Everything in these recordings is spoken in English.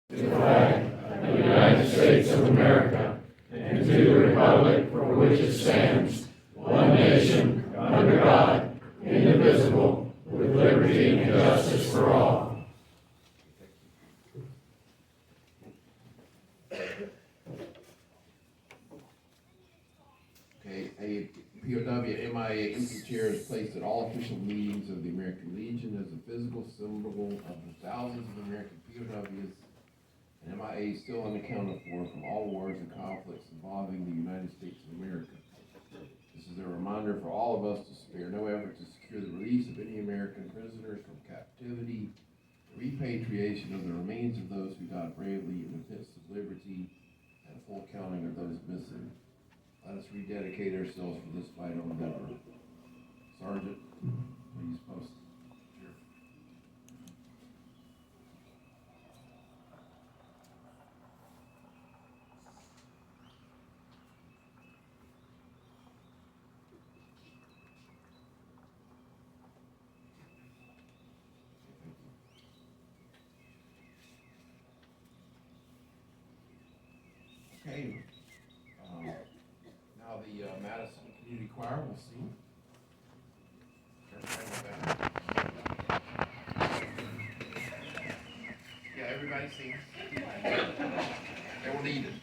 to the flag of the United States of America and to the republic for which it stands, one nation, under God, indivisible, with liberty and justice for all. Okay, a POW MIA empty chair is placed at all official meetings of the American Legion as a physical symbol of the thousands of American POWs and MIAs still unaccounted for from all wars and conflicts involving the United States of America. This is a reminder for all of us to spare no effort to secure the release of any American prisoners from captivity, the repatriation of the remains of those who died bravely in the defense of liberty, and a full counting of those missing. Let us rededicate ourselves for this vital endeavor. Sergeant, please post. Sure. Okay. Now the Madison Community Choir will sing. Yeah, everybody sing. They will need it.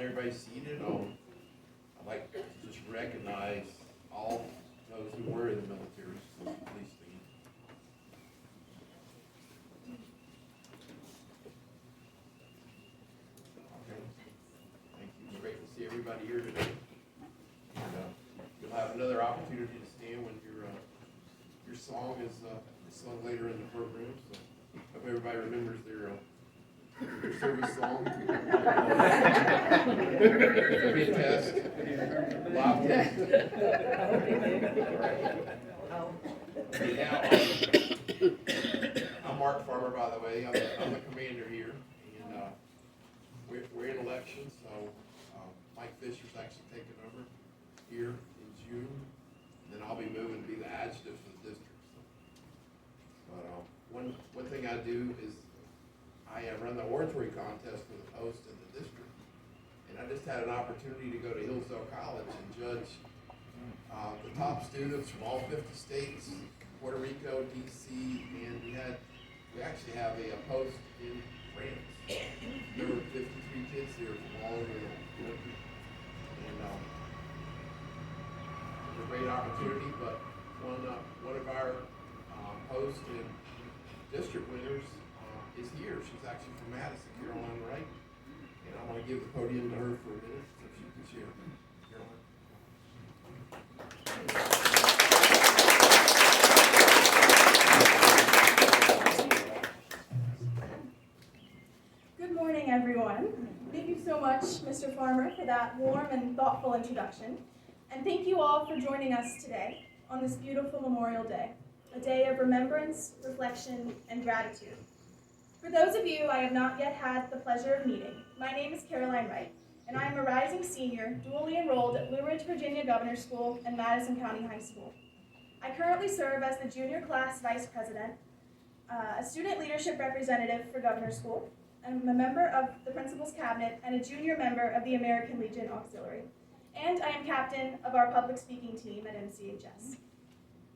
Everybody's seated. I'd like to just recognize all those who were in the military. So please stand. Okay. Thank you. It's great to see everybody here today. And, you'll have another opportunity to stand when your song is sung later in the program. So hope everybody remembers their service song. It'll be a test. Live test. Now, I'm Mark Farmer, by the way. I'm the commander here. And we're in elections, so Mike Fisher's actually taking over here in June. And then I'll be moving to be the adjutant for the district. But one thing I do is I run the oratory contest for the post in the district. And I just had an opportunity to go to Hillsdale College and judge the top students from all 50 states, Puerto Rico, DC, and we actually have a post in France. There were 53 kids here from all over the country. And it was a great opportunity, but one of our post and district winners is here. She's actually from Madison, Caroline Wright. And I'm going to give the podium to her for a minute so she can share. Good morning, everyone. Thank you so much, Mr. Farmer, for that warm and thoughtful introduction. and thank you all for joining us today on this beautiful Memorial Day, a day of remembrance, reflection, and gratitude. For those of you I have not yet had the pleasure of meeting, my name is Caroline Wright, and I am a rising senior dually enrolled at Blue Ridge, Virginia Governor's School and Madison County High School. I currently serve as the junior class vice president, a student leadership representative for Governor's School, and I'm a member of the principal's cabinet and a junior member of the American Legion Auxiliary. And I am captain of our public speaking team at MCHS.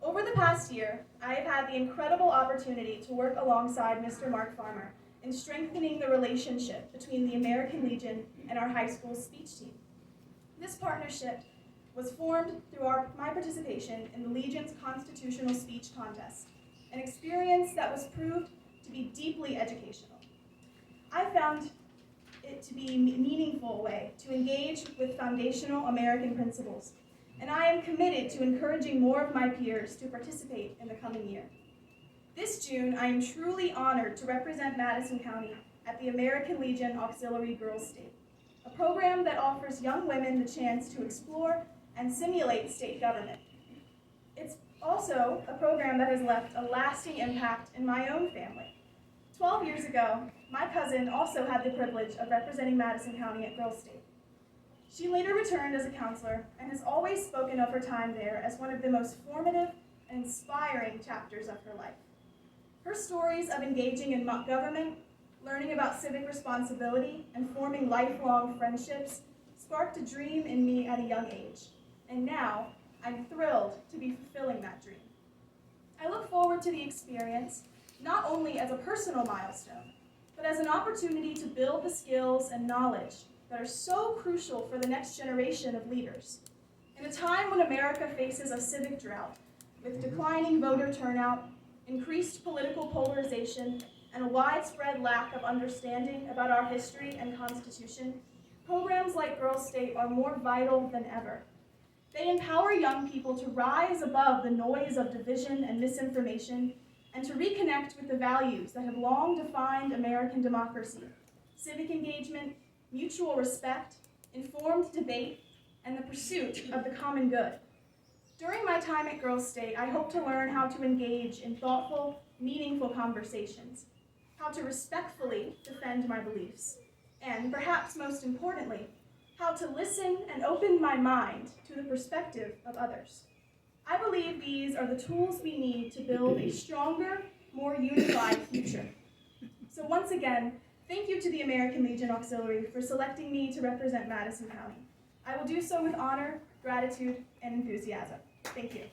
Over the past year, I have had the incredible opportunity to work alongside Mr. Mark Farmer in strengthening the relationship between the American Legion and our high school speech team. This partnership was formed through my participation in the Legion's Constitutional Speech Contest, an experience that was proved to be deeply educational. I found it to be a meaningful way to engage with foundational American principles, and I am committed to encouraging more of my peers to participate in the coming year. This June, I am truly honored to represent Madison County at the American Legion Auxiliary Girls State, a program that offers young women the chance to explore and simulate state government. It's also a program that has left a lasting impact in my own family. 12 years ago, my cousin also had the privilege of representing Madison County at Girls State. She later returned as a counselor and has always spoken of her time there as one of the most formative and inspiring chapters of her life. Her stories of engaging in mock government, learning about civic responsibility, and forming lifelong friendships sparked a dream in me at a young age, and now I'm thrilled to be fulfilling that dream. I look forward to the experience not only as a personal milestone, but as an opportunity to build the skills and knowledge that are so crucial for the next generation of leaders. In a time when America faces a civic drought, with declining voter turnout, increased political polarization, and a widespread lack of understanding about our history and Constitution, programs like Girls State are more vital than ever. They empower young people to rise above the noise of division and misinformation and to reconnect with the values that have long defined American democracy: civic engagement, mutual respect, informed debate, and the pursuit of the common good. During my time at Girls State, I hope to learn how to engage in thoughtful, meaningful conversations, how to respectfully defend my beliefs, and perhaps most importantly, how to listen and open my mind to the perspective of others. I believe these are the tools we need to build a stronger, more unified future. So once again, thank you to the American Legion Auxiliary for selecting me to represent Madison County. I will do so with honor, gratitude, and enthusiasm. Thank you.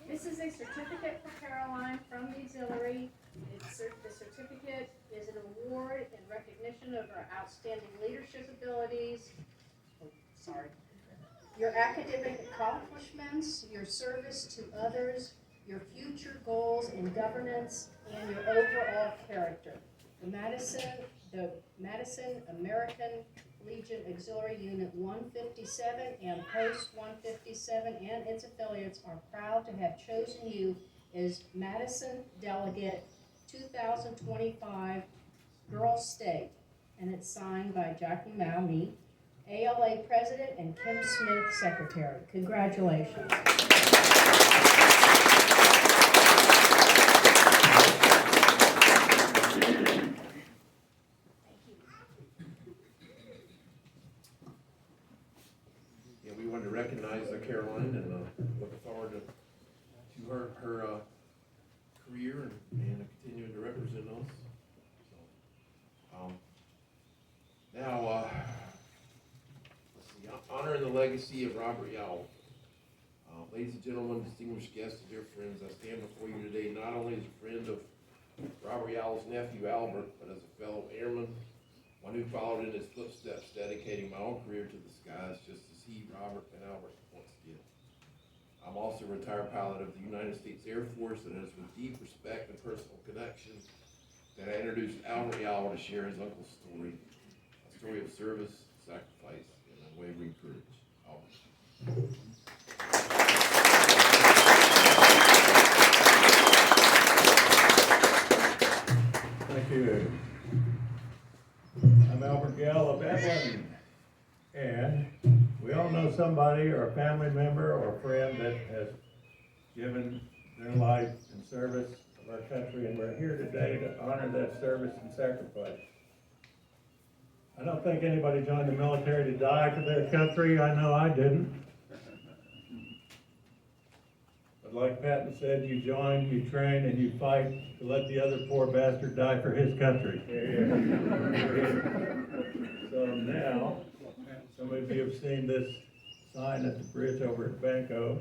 This is a certificate for Caroline from the auxiliary. The certificate is an award in recognition of her outstanding leadership abilities. Your academic accomplishments, your service to others, your future goals in governance, and your overall character. The Madison American Legion Auxiliary Unit 157 and Post 157 and its affiliates are proud to have chosen you as Madison Delegate 2025 Girls State, and it's signed by Jackie Maumee, ALA President, and Kim Smith, Secretary. Congratulations. Yeah, we wanted to recognize Caroline and looking forward to her career and continuing to represent us. So, now, let's see, honoring the legacy of Robert Yowell. Ladies and gentlemen, distinguished guests, and dear friends, I stand before you today not only as a friend of Robert Yowell's nephew Albert, but as a fellow airman, one who followed in his footsteps, dedicating my own career to the skies, just as he, Robert, and Albert once did. I'm also a retired pilot of the United States Air Force, and it is with deep respect and personal connection that I introduced Albert Yowell to share his uncle's story, a story of service, sacrifice, and unwavering courage. Albert. you. I'm Albert Gale of Etlan, and we all know somebody or a family member or friend that has given their life in service of our country, and we're here today to honor that service and sacrifice. I don't think anybody joined the military to die for their country. I know I didn't. But like Patton said, you join, you train, and you fight to let the other poor bastard die for his country. So now, some of you have seen this sign at the bridge over at Banco,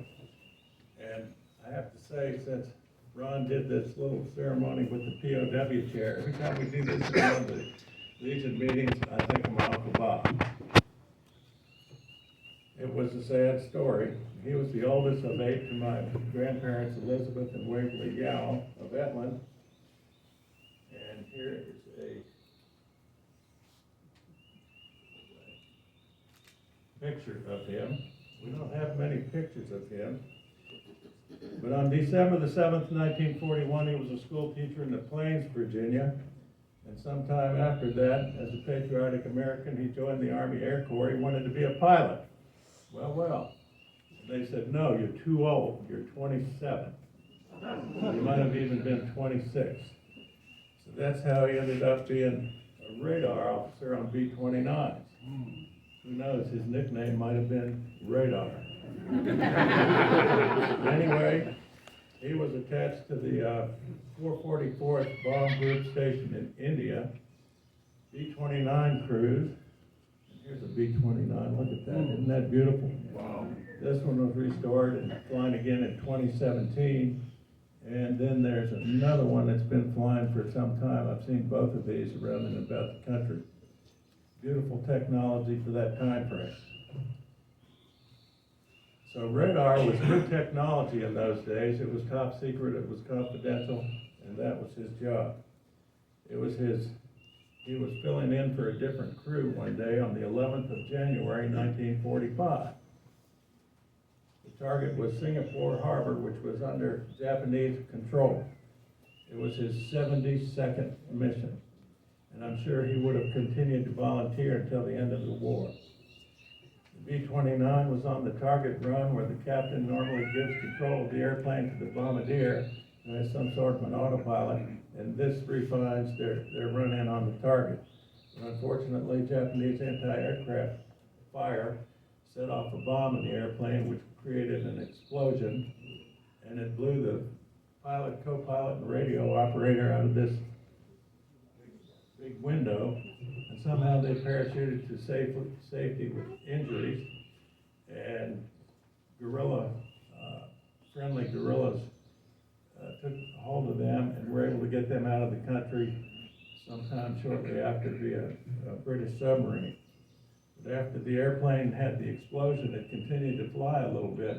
and I have to say, since Ron did this little ceremony with the POW chair, every time we do this in one of the Legion meetings, I think of my Uncle Bob. It was a sad story. He was the oldest of 8 to my grandparents, Elizabeth and Waverly Yowell of Etlan. And here is a picture of him. We don't have many pictures of him. But on December the 7th, 1941, he was a school teacher in the Plains, Virginia. And sometime after that, as a patriotic American, he joined the Army Air Corps. He wanted to be a pilot. Well. They said, no, you're too old. You're 27. You might have even been 26. So that's how he ended up being a radar officer on B-29s. Who knows, his nickname might have been Radar. Anyway, he was attached to the 444th Bomb Group stationed in India, B-29 crews. Here's a B-29, look at that, isn't that beautiful? Wow. This one was restored and flying again in 2017. And then there's another one that's been flying for some time. I've seen both of these around and about the country. Beautiful technology for that time frame. So radar was new technology in those days. It was top secret, it was confidential, and that was his job. He was filling in for a different crew one day on the 11th of January, 1945. The target was Singapore Harbor, which was under Japanese control. It was his 72nd mission, and I'm sure he would have continued to volunteer until the end of the war. The B-29 was on the target run where the captain normally gives control of the airplane to the bombardier, who has some sort of an autopilot, and this refines their run in on the target. And unfortunately, Japanese anti-aircraft fire set off a bomb in the airplane, which created an explosion, and it blew the pilot, co-pilot, and radio operator out of this big window, and somehow they parachuted to safety with injuries, and friendly guerrillas took hold of them and were able to get them out of the country sometime shortly after via a British submarine. But after the airplane had the explosion, it continued to fly a little bit,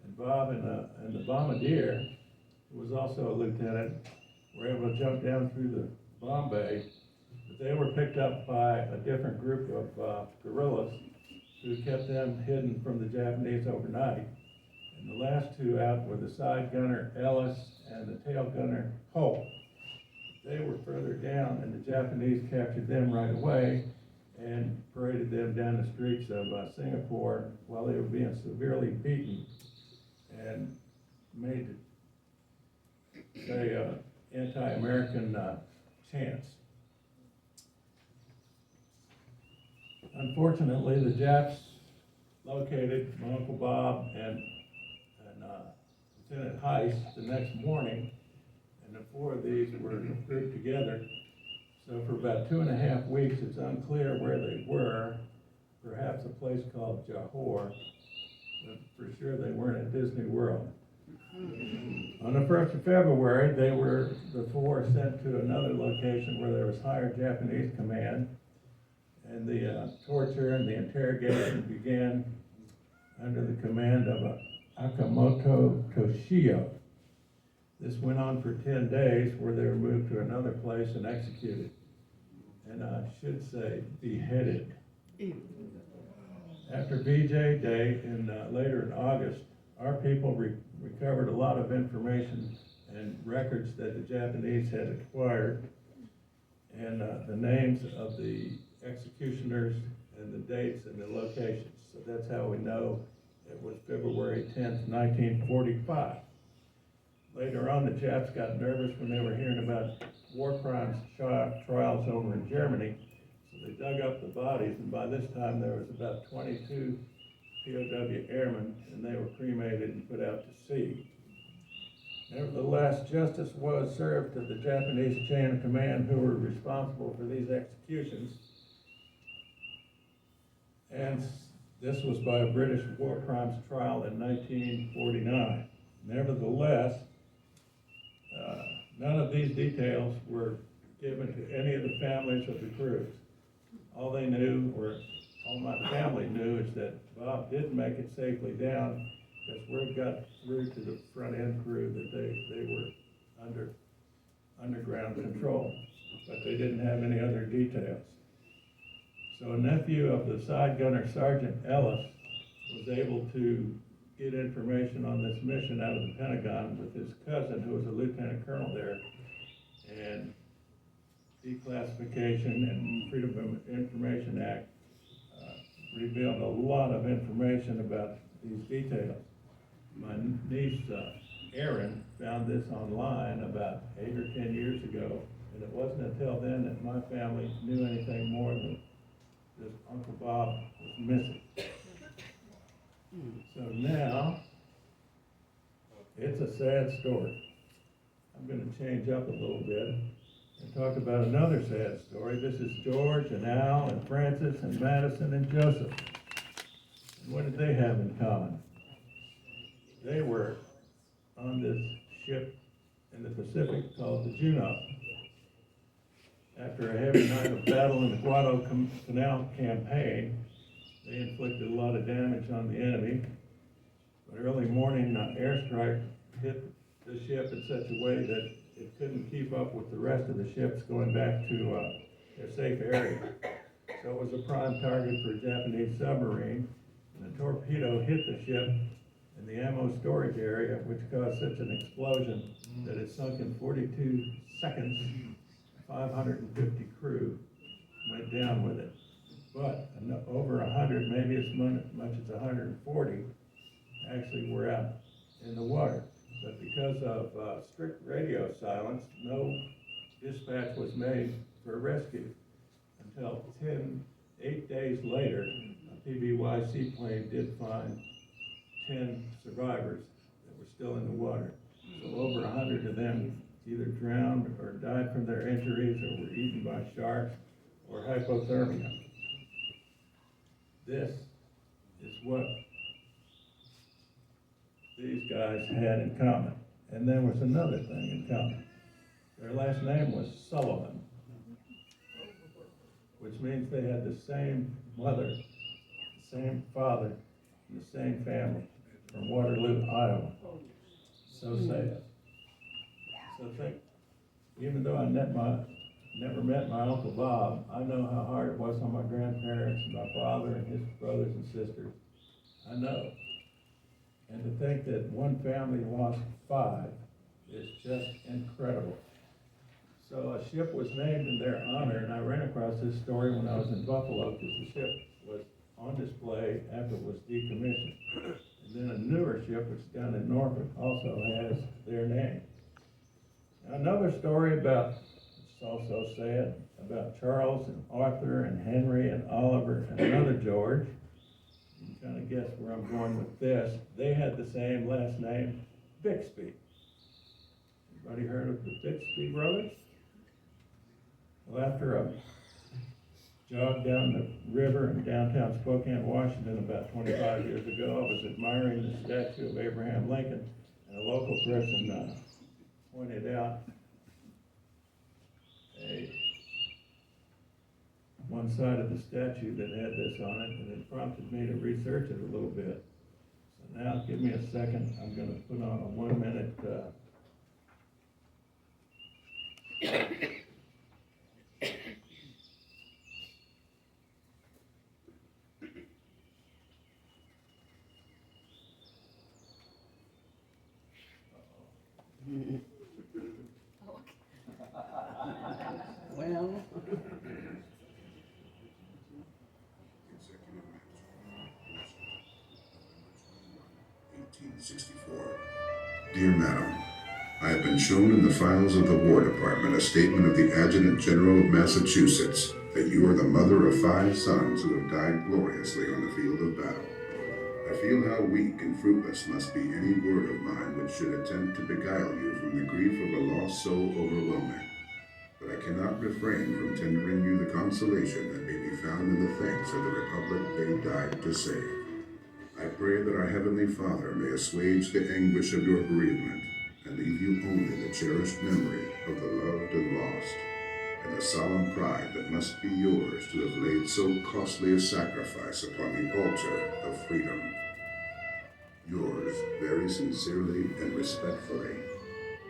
and Bob and the bombardier, who was also a lieutenant, were able to jump down through the bomb bay, but they were picked up by a different group of guerrillas who kept them hidden from the Japanese overnight. And the last two out were the side gunner Ellis and the tail gunner Hope. They were further down, and the Japanese captured them right away and paraded them down the streets of Singapore while they were being severely beaten and made to say anti-American chants. Unfortunately, the Japs located my Uncle Bob and Lieutenant Heiss the next morning, and the four of these were grouped together. So for about 2.5 weeks, it's unclear where they were, perhaps a place called Johor, but for sure they weren't at Disney World. On the 1st of February, the four sent to another location where there was higher Japanese command, and the torture and the interrogation began under the command of Akamoto Toshio. This went on for 10 days, where they were moved to another place and executed. And I should say, beheaded. After VJ Day, later in August, our people recovered a lot of information and records that the Japanese had acquired. and the names of the executioners and the dates and the locations. So that's how we know it was February 10th, 1945. Later on, the Japs got nervous when they were hearing about war crimes trials over in Germany, so they dug up the bodies, and by this time there was about 22 POW airmen, and they were cremated and put out to sea. Nevertheless, justice was served to the Japanese chain of command who were responsible for these executions. And this was by a British war crimes trial in 1949. Nevertheless, none of these details were given to any of the families of the crews. All they knew, or all my family knew, is that Bob did make it safely down, because word got through to the front end crew that they were under underground control, but they didn't have any other details. So a nephew of the side gunner, Sergeant Ellis, was able to get information on this mission out of the Pentagon with his cousin, who was a lieutenant colonel there, and Declassification and Freedom of Information Act revealed a lot of information about these details. My niece, Erin, found this online about 8 or 10 years ago, and it wasn't until then that my family knew anything more than that Uncle Bob was missing. So now, it's a sad story. I'm going to change up a little bit and talk about another sad story. This is George and Al and Francis and Madison and Joseph. And what did they have in common? They were on this ship in the Pacific called the Juno. After a heavy night of battle in the Guadalcanal campaign, they inflicted a lot of damage on the enemy. But early morning, an airstrike hit the ship in such a way that it couldn't keep up with the rest of the ships going back to their safe area. So it was a prime target for a Japanese submarine, and a torpedo hit the ship in the ammo storage area, which caused such an explosion that it sunk in 42 seconds. 550 crew went down with it. But over 100, maybe as much as 140, actually were out in the water. But because of strict radio silence, no dispatch was made for rescue until 8 days later, a PBY seaplane did find 10 survivors that were still in the water. So over 100 of them either drowned or died from their injuries or were eaten by sharks or hypothermia. This is what these guys had in common. And there was another thing in common. Their last name was Sullivan, which means they had the same mother, the same father, and the same family from Waterloo, Iowa. So sad. So think, even though I never met my Uncle Bob, I know how hard it was on my grandparents and my father and his brothers and sisters. I know. And to think that one family lost 5 is just incredible. So a ship was named in their honor, and I ran across this story when I was in Buffalo, because the ship was on display after it was decommissioned. And then a newer ship, which is down in Norfolk, also has their name. Another story about, it's also sad, about Charles and Arthur and Henry and Oliver and another George. You can kind of guess where I'm going with this. They had the same last name, Bixby. Anybody heard of the Bixby brothers? Well, after a jog down the river in downtown Spokane, Washington about 25 years ago, I was admiring the statue of Abraham Lincoln, and a local person pointed out one side of the statue that had this on it, and it prompted me to research it a little bit. So now, give me a second. I'm going to put on a 1-minute Well, 64. Dear Madam, I have been shown in the files of the War Department a statement of the Adjutant General of Massachusetts that you are the mother of 5 sons who have died gloriously on the field of battle. I feel how weak and fruitless must be any word of mine which should attempt to beguile you from the grief of a loss so overwhelming. But I cannot refrain from tendering you the consolation that may be found in the thanks of the Republic they died to save. I pray that our Heavenly Father may assuage the anguish of your bereavement and leave you only the cherished memory of the loved and lost, and the solemn pride that must be yours to have laid so costly a sacrifice upon the altar of freedom. Yours very sincerely and respectfully,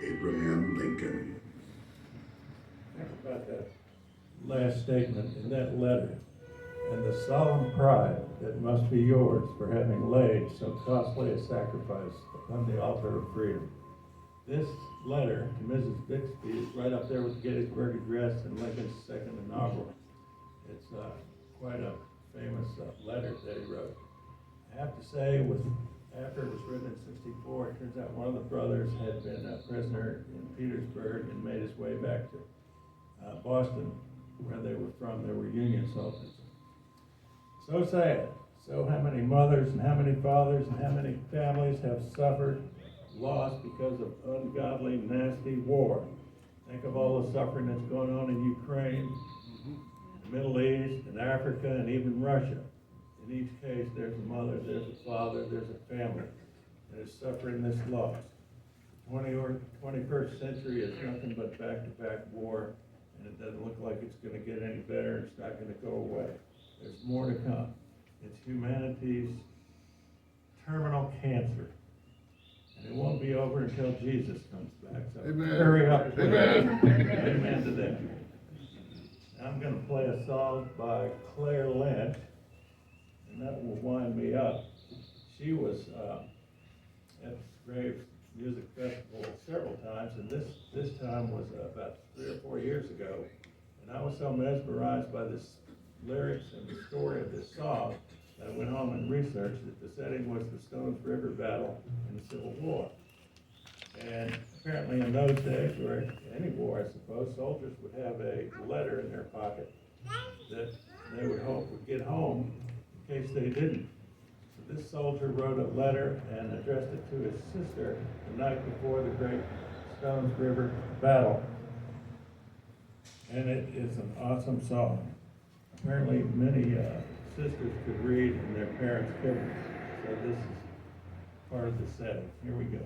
Abraham Lincoln. Think about that last statement in that letter, and the solemn pride that must be yours for having laid so costly a sacrifice upon the altar of freedom. This letter to Mrs. Bixby is right up there with the Gettysburg Address and Lincoln's second inaugural. It's quite a famous letter that he wrote. I have to say, after it was written in 64, it turns out one of the brothers had been a prisoner in Petersburg and made his way back to Boston, where they were from. They were Union soldiers. So sad. So how many mothers and how many fathers and how many families have suffered loss because of ungodly, nasty war. Think of all the suffering that's going on in Ukraine, the Middle East, and Africa, and even Russia. In each case, there's a mother, there's a father, there's a family that is suffering this loss. The 21st century is nothing but back-to-back war, and it doesn't look like it's going to get any better. It's not going to go away. There's more to come. It's humanity's terminal cancer. And it won't be over until Jesus comes back. So Amen. Hurry up. Amen. Amen to that. I'm going to play a song by Claire Lynch, and that will wind me up. She was at the Graves Music Festival several times, and this time was about 3 or 4 years ago. And I was so mesmerized by this lyrics and the story of this song that I went home and researched that the setting was the Stones River Battle in the Civil War. And apparently in those days, or any war, I suppose, soldiers would have a letter in their pocket that they would hope would get home in case they didn't. So this soldier wrote a letter and addressed it to his sister the night before the great Stones River Battle. And it is an awesome song. Apparently many sisters could read and their parents couldn't. So this is part of the setting. Here we go.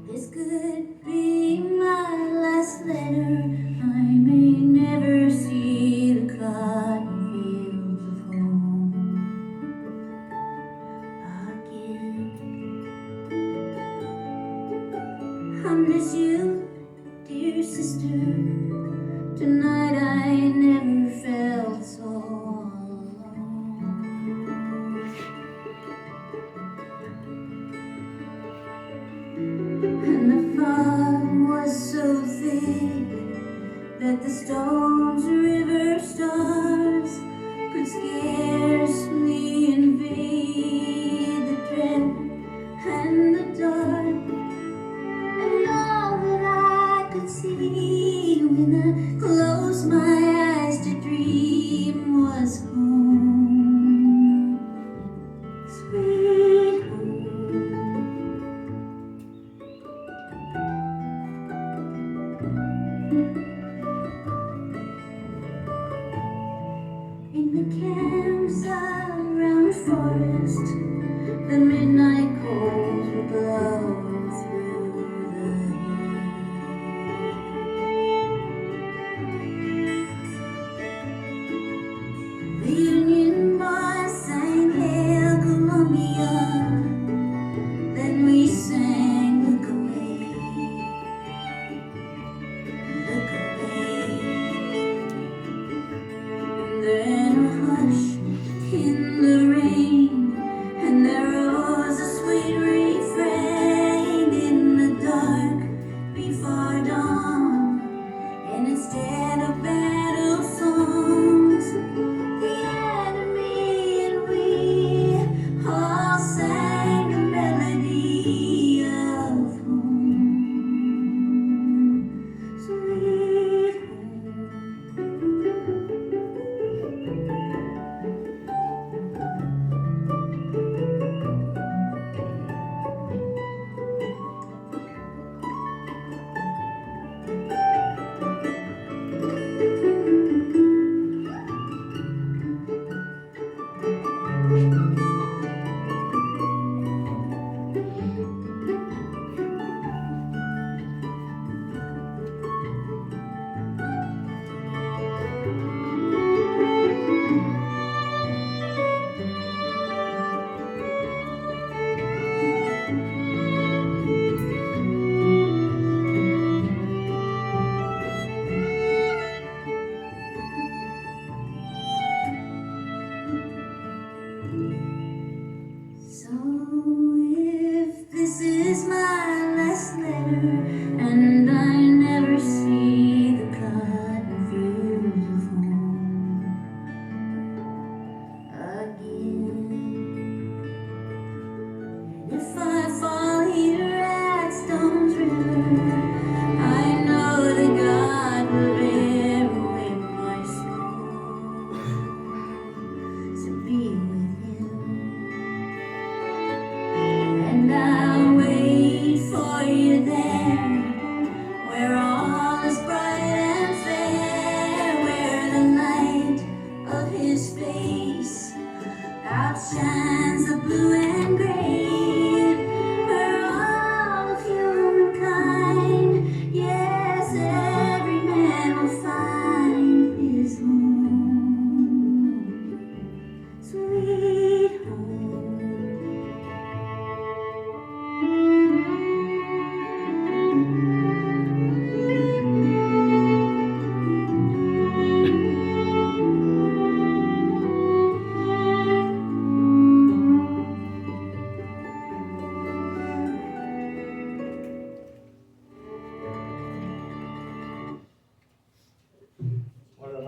This could be my last letter. I may never see the cotton fields of home again. I miss you, dear sister. Tonight I never felt so alone. And the fog was so thick that the Stones River stars could scarcely invade the dread and the dark. And all that I could see when I closed my eyes to dream was home, sweet home. In the camps around the forest, the midnight coals were blowing through the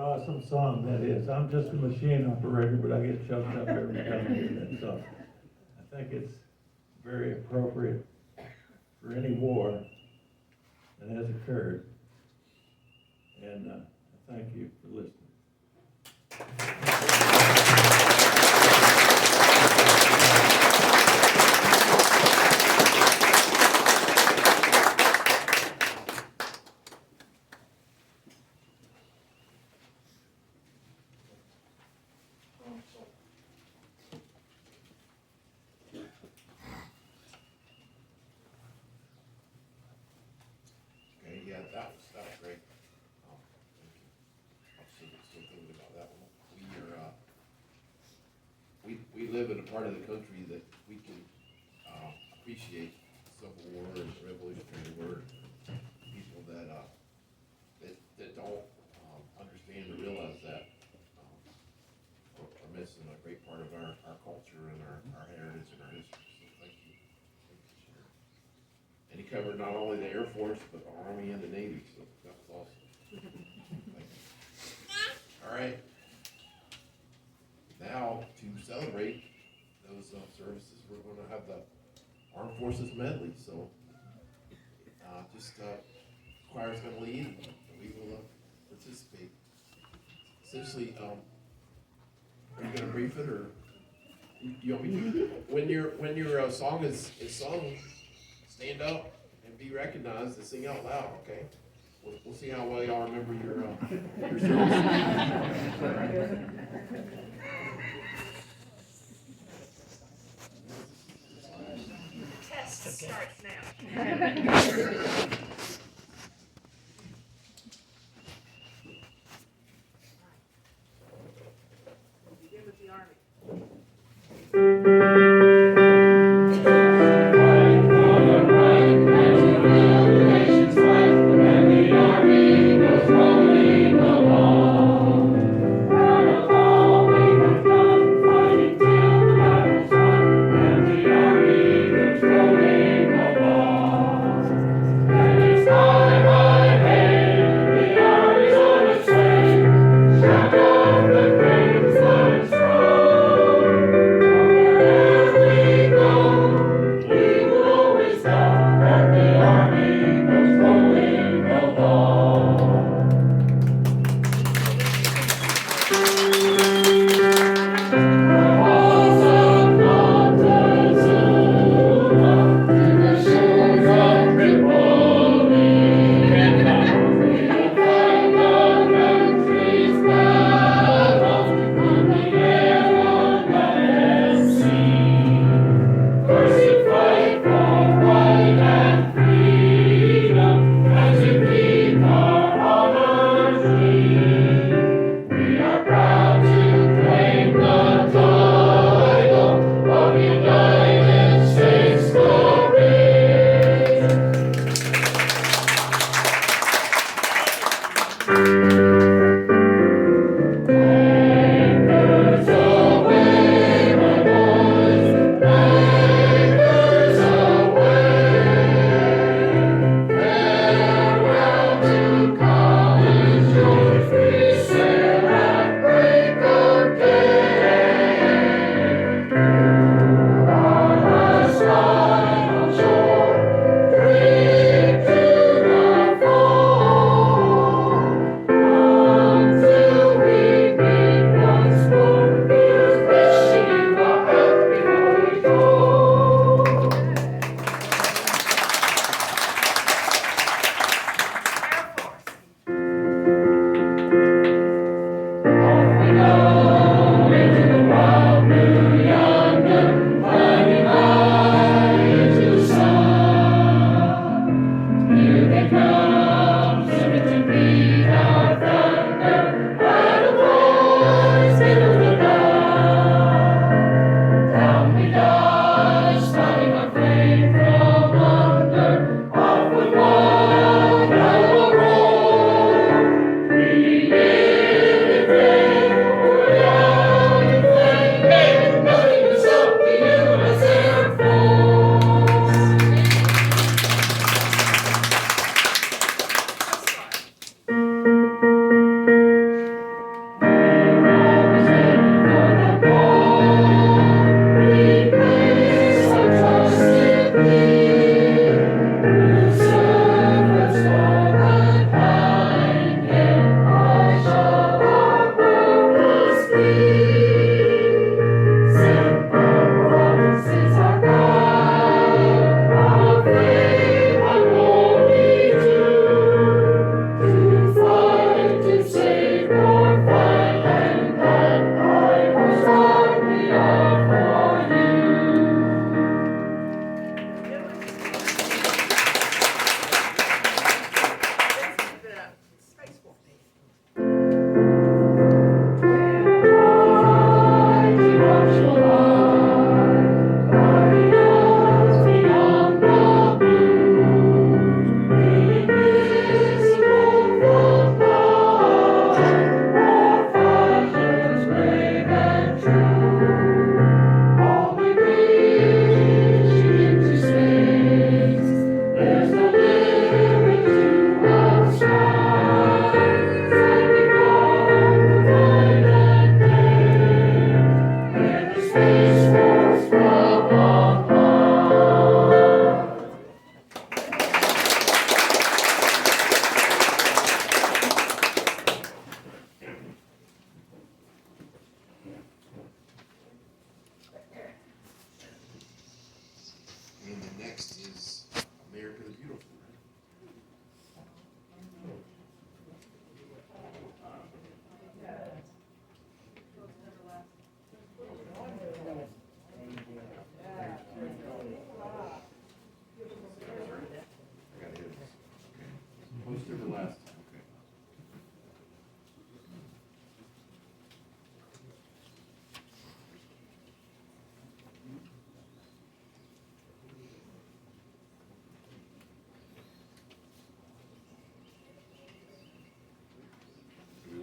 awesome song that is. I'm just a machine operator, but I get choked up every time I hear that song. I think it's very appropriate for any war that has occurred. And I thank you for listening. Okay, yeah, that was great. Thank you. I'm still thinking about that one. We live in a part of the country that we can, appreciate the Civil War and the Revolutionary War. People that don't, understand or realize that, are missing a great part of our culture and our heritage and our history. So thank you. Thank you, Sheriff. And he covered not only the Air Force, but the Army and the Navy, so that was awesome. Thank you. All right. Now, to celebrate those services, we're going to have the Armed Forces Medley. So, choir's going to lead, and we will participate. Essentially, are you going to brief it, or you want me to? When your song is sung, stand up and be recognized and sing out loud. Okay. We'll see how well y'all remember your service. Test starts now. Begin with the Army.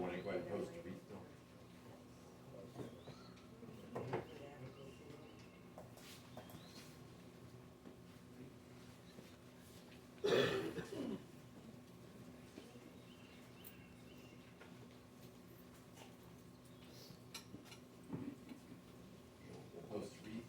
want to go ahead and post the wreath still? We'll post the wreath.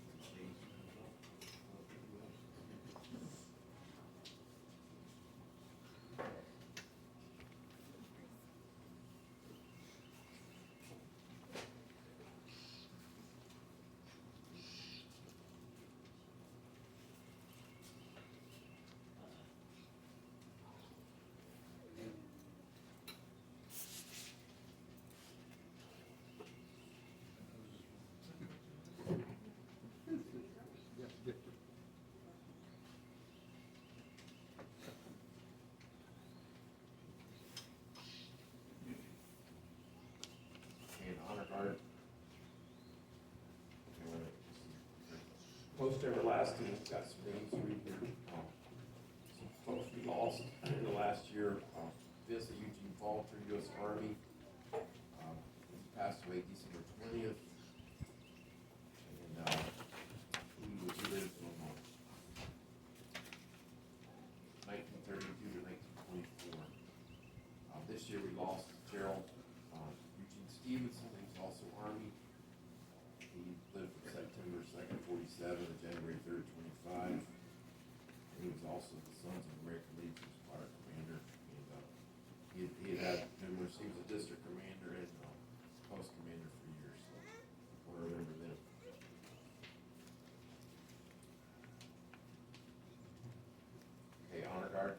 And honor guard. Most everlasting, got some names to read here. Some folks we lost in the last year. This, Eugene Falter, U.S. Army. He passed away December 20th. And he lived from 1932 to 1924. This year we lost Gerald Eugene Stevenson. He was also Army. He lived from September 2nd, 47 to January 3rd, 25. And he was also the Sons of American Legion's fire commander. And he had numerous, he was a district commander and post commander for years. So I remember them. Okay, honor guard.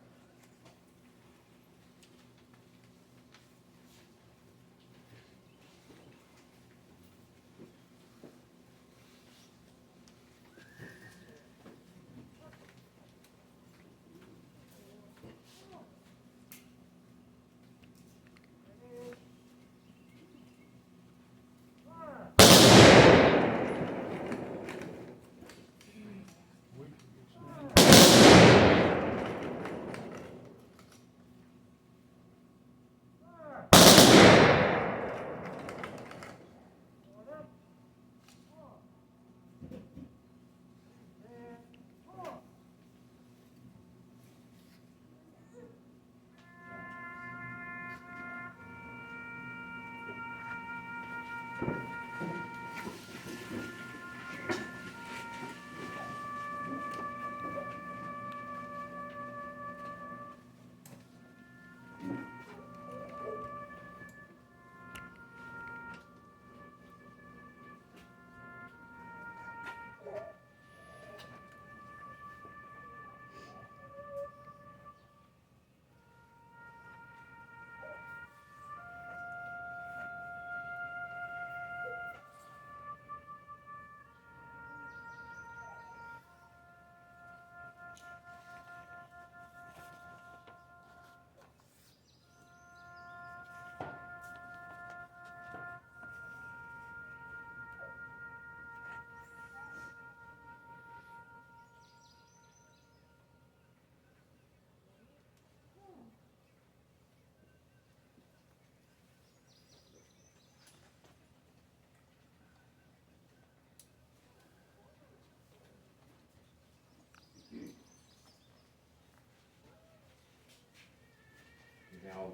Now,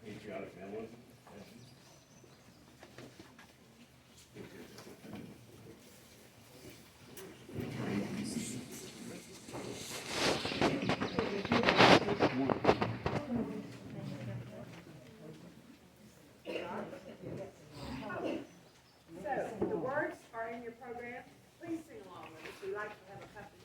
patriotic medley. So, the words are in your program. Please sing along with us. We like to have accompaniment.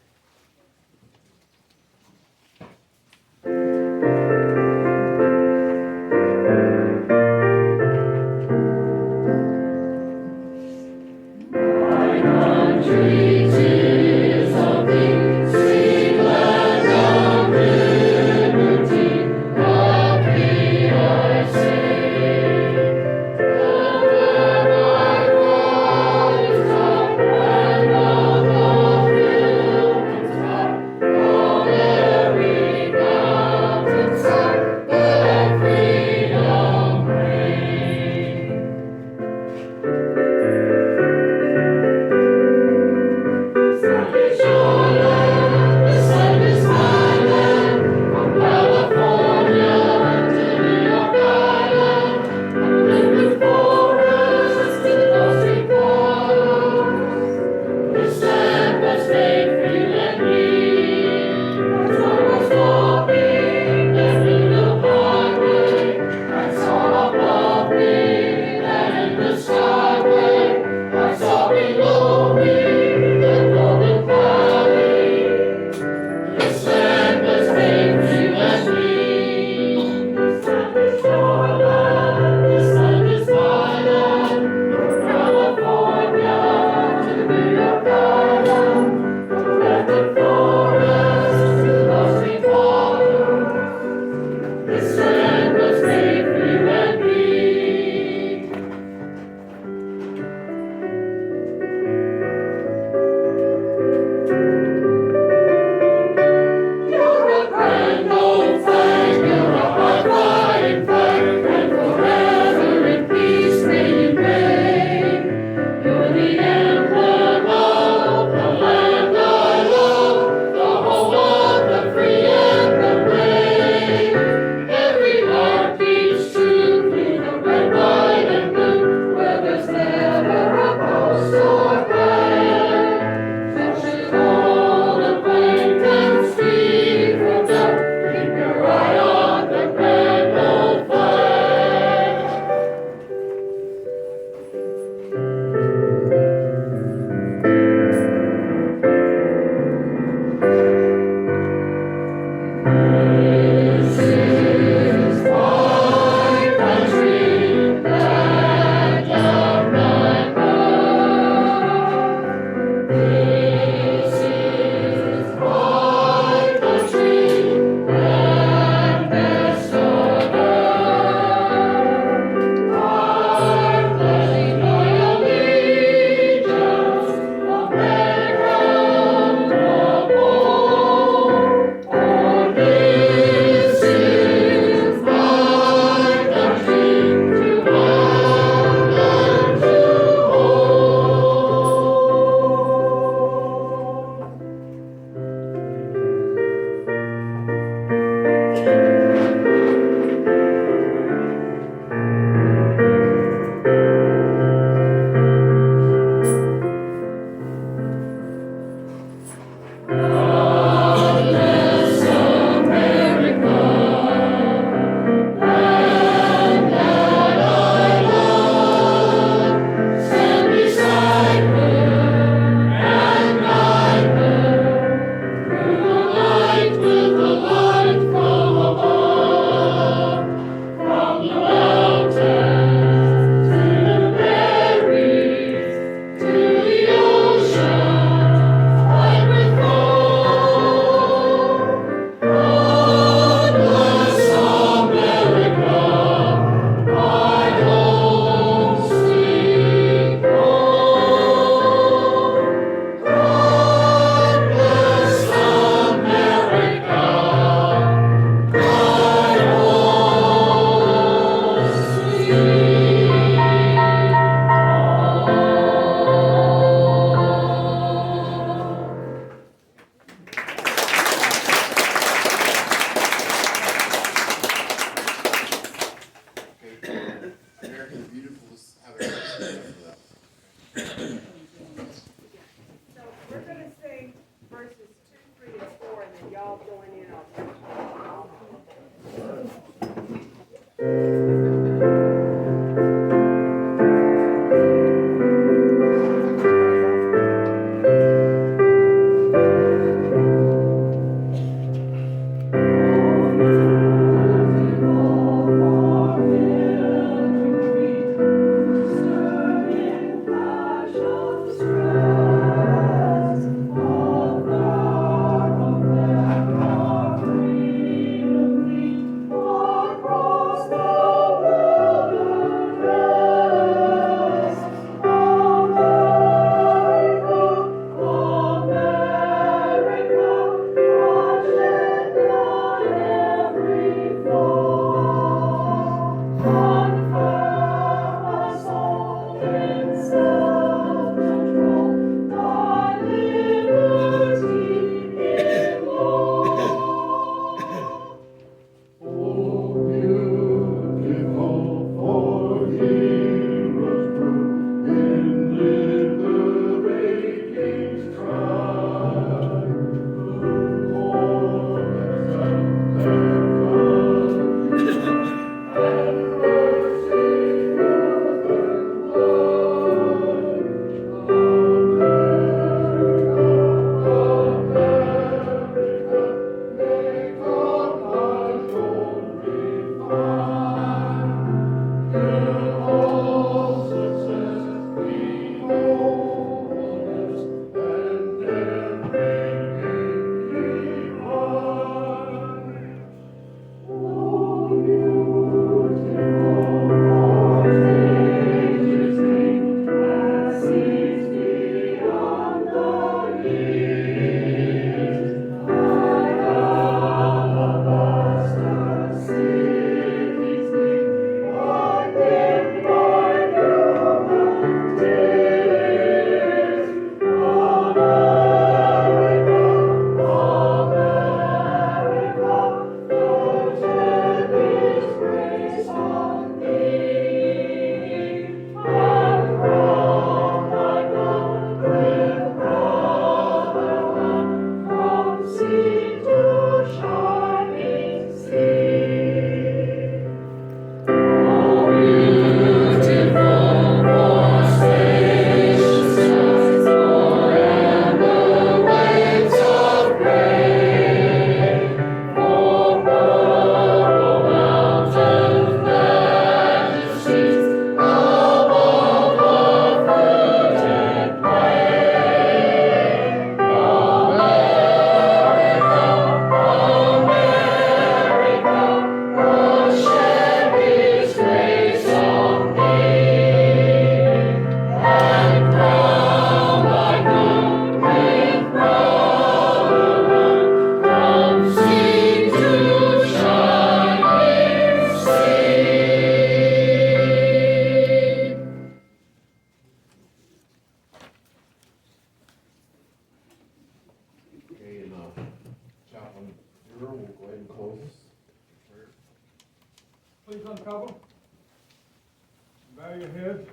your heads.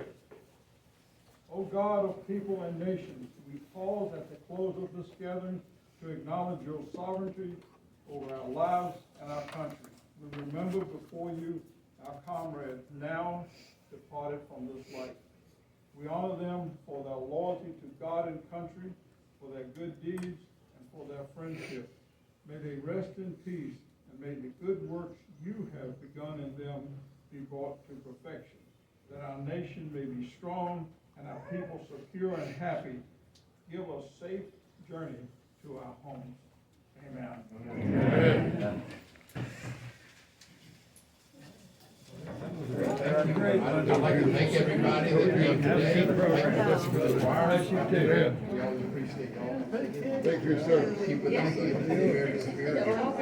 O God of people and nations, we pause at the close of this gathering to acknowledge your sovereignty over our lives and our country. We remember before you our comrades now departed from this life. We honor them for their loyalty to God and country, for their good deeds, and for their friendship. May they rest in peace, and may the good works you have begun in them be brought to perfection, that our nation may be strong and our people secure and happy. Give us safe journey to our homes. Amen. Amen. I'd like to thank everybody that came today. Thank you, choir. Y'all appreciate y'all. Thank you, sir. Keep it up.